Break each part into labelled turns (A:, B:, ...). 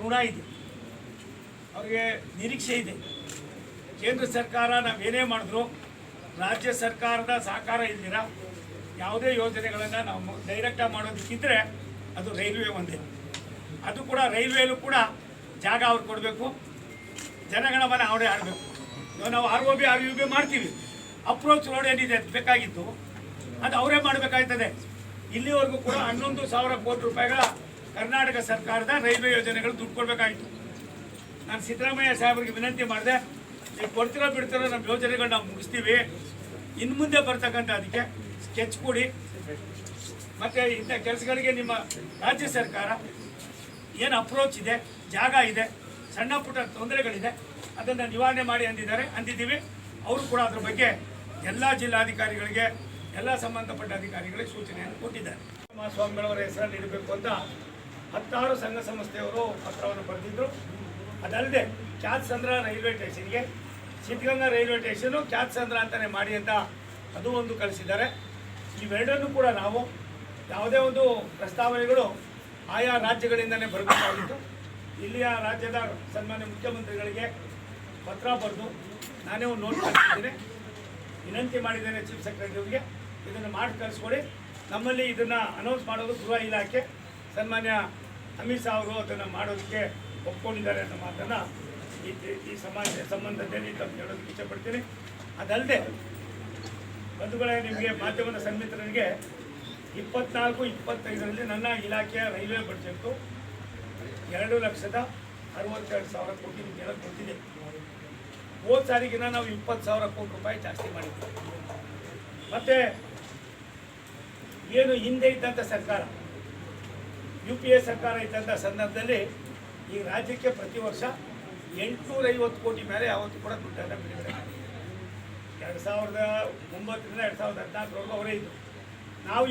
A: ಋಣ ಇದೆ, ಅವರಿಗೆ ನಿರೀಕ್ಷೆ ಇದೆ. ಕೇಂದ್ರ ಸರ್ಕಾರ ನಾವೇನೇ ಮಾಡಿದ್ರು ರಾಜ್ಯ ಸರ್ಕಾರದ ಸಹಕಾರ ಇಲ್ದಿರ ಯಾವುದೇ ಯೋಜನೆಗಳನ್ನು ನಾವು ಡೈರೆಕ್ಟಾಗಿ ಮಾಡೋದಕ್ಕಿದ್ರೆ ಅದು ರೈಲ್ವೆ ಒಂದೇ. ಅದು ಕೂಡ ರೈಲ್ವೆಯಲ್ಲೂ ಕೂಡ ಜಾಗ ಅವ್ರು ಕೊಡಬೇಕು, ಜನಗಣಮನ ಅವರೇ ಆಡಬೇಕು. ನಾವು ROB RUB ಮಾಡ್ತೀವಿ, ಅಪ್ರೋಚ್ ರೋಡ್ ಏನಿದೆ ಬೇಕಾಗಿತ್ತು ಅದು ಅವರೇ ಮಾಡಬೇಕಾಗ್ತದೆ. ಇಲ್ಲಿವರೆಗೂ ಕೂಡ 11,000 ಕೋಟಿ ರೂಪಾಯಿಗಳ ಕರ್ನಾಟಕ ಸರ್ಕಾರದ ರೈಲ್ವೆ ಯೋಜನೆಗಳು ದುಡ್ಡು ಕೊಡಬೇಕಾಗಿತ್ತು. ನಾನು ಸಿದ್ದರಾಮಯ್ಯ ಸಾಹೇಬರಿಗೆ ವಿನಂತಿ ಮಾಡಿದೆ, ನೀವು ಕೊಡ್ತಿರೋ ಬಿಡ್ತಿರೋ ನಮ್ಮ ಯೋಜನೆಗಳು ನಾವು ಮುಗಿಸ್ತೀವಿ, ಇನ್ನು ಮುಂದೆ ಬರ್ತಕ್ಕಂಥ ಅದಕ್ಕೆ ಸ್ಕೆಚ್ ಕೊಡಿ, ಮತ್ತು ಇಂಥ ಕೆಲಸಗಳಿಗೆ ನಿಮ್ಮ ರಾಜ್ಯ ಸರ್ಕಾರ ಏನು ಅಪ್ರೋಚ್ ಇದೆ, ಜಾಗ ಇದೆ, ಸಣ್ಣ ಪುಟ್ಟ ತೊಂದರೆಗಳಿದೆ, ಅದನ್ನು ನಿವಾರಣೆ ಮಾಡಿ ಅಂದಿದ್ದೀವಿ. ಅವರು ಕೂಡ ಅದ್ರ ಬಗ್ಗೆ ಎಲ್ಲ ಜಿಲ್ಲಾಧಿಕಾರಿಗಳಿಗೆ ಎಲ್ಲ ಸಂಬಂಧಪಟ್ಟ ಅಧಿಕಾರಿಗಳಿಗೆ ಸೂಚನೆಯನ್ನು ಕೊಟ್ಟಿದ್ದಾರೆ. ಸ್ವಾಮಿಗಳವರ ಹೆಸರಲ್ಲಿ ಇಡಬೇಕು ಅಂತ 16 ಸಂಘ ಸಂಸ್ಥೆಯವರು ಪತ್ರವನ್ನು ಬರೆದಿದ್ದರು. ಅದಲ್ಲದೆ ಕ್ಯಾತ್ಸಂದ್ರ ರೈಲ್ವೆ ಸ್ಟೇಷನ್ಗೆ ಸಿದ್ಧಗಂಗಾ ರೈಲ್ವೆ ಸ್ಟೇಷನು ಕ್ಯಾತ್ಸಂದ್ರ ಅಂತಲೇ ಮಾಡಿ ಅಂತ ಅದು ಒಂದು ಕಳಿಸಿದ್ದಾರೆ. ಇವೆರಡನ್ನೂ ಕೂಡ ನಾವು ಯಾವುದೇ ಒಂದು ಪ್ರಸ್ತಾವನೆಗಳು ಆಯಾ ರಾಜ್ಯಗಳಿಂದಲೇ ಬರಬೇಕಾಗಿತ್ತು. ಇಲ್ಲಿಯ ರಾಜ್ಯದ ಸನ್ಮಾನ್ಯ ಮುಖ್ಯಮಂತ್ರಿಗಳಿಗೆ ಪತ್ರ ಬರೆದು ನಾನೇ ಒಂದು ನೋಟ್ ಕಳಿಸಿದ್ದೇನೆ, ವಿನಂತಿ ಮಾಡಿದ್ದೇನೆ ಚೀಫ್ ಸೆಕ್ರೆಟರಿಗೆ, ಇದನ್ನು ಮಾಡಿ ಕಳಿಸ್ಕೊಡಿ. ನಮ್ಮಲ್ಲಿ ಇದನ್ನು ಅನೌನ್ಸ್ ಮಾಡೋದು ಗೃಹ ಇಲಾಖೆ, ಸನ್ಮಾನ್ಯ ಅಮಿತ್ ಶಾ ಅವರು ಅದನ್ನು ಮಾಡೋದಕ್ಕೆ ಒಪ್ಕೊಂಡಿದ್ದಾರೆ ಅನ್ನೋ ಮಾತನ್ನು ಈ ಸಂಬಂಧದಲ್ಲಿ ತಮ್ಮ ಹೇಳೋದಕ್ಕೆ ಇಷ್ಟಪಡ್ತೀನಿ. ಅದಲ್ಲದೆ ಬಂಧುಗಳೇ, ನಿಮಗೆ ಮಾಧ್ಯಮದ ಸನ್ಮಿತ್ರರಿಗೆ 24-25ರಲ್ಲಿ ನನ್ನ ಇಲಾಖೆಯ ರೈಲ್ವೆ ಬಡ್ಜೆಟ್ಟು 2,62,000 ಕೋಟಿ ನಿಮಗೆಲ್ಲ ಕೊಟ್ಟಿದೆ. ಹೋದ ಸಾರಿಗಿನ ನಾವು 20,000 ಕೋಟಿ ರೂಪಾಯಿ ಜಾಸ್ತಿ ಮಾಡಿದ್ದೀವಿ. ಮತ್ತು ಏನು ಹಿಂದೆ ಇದ್ದಂಥ ಸರ್ಕಾರ UPA ಸರ್ಕಾರ ಇದ್ದಂಥ ಸಂದರ್ಭದಲ್ಲಿ ಈ ರಾಜ್ಯಕ್ಕೆ ಪ್ರತಿ ವರ್ಷ 850 ಕೋಟಿ ಮೇಲೆ ಯಾವತ್ತೂ ಕೂಡ ದುಡ್ಡನ್ನು ಬಿಡುಗಡೆ ಮಾಡಿ 2009ರಿಂದ 2014ವರೆಗೂ ಅವರೇ ಇದ್ದರು. ನಾವು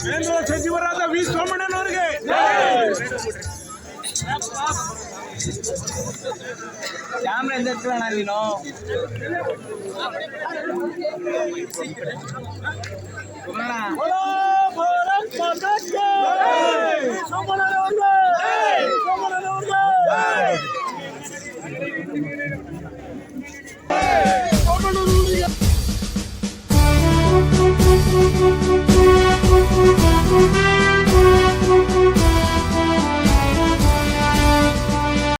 B: ಕೇಂದ್ರ ಸಚಿವರಾದ ವಿ ಸೋಮಣ್ಣನವರಿಗೆ ಕ್ಯಾಮ್ರಾ ಎಂದಿರ್ತೀವಣ್ಣ ನೀನು. ಭಾರತ್ ಮಾತಾ ಕಿ ಜೈ.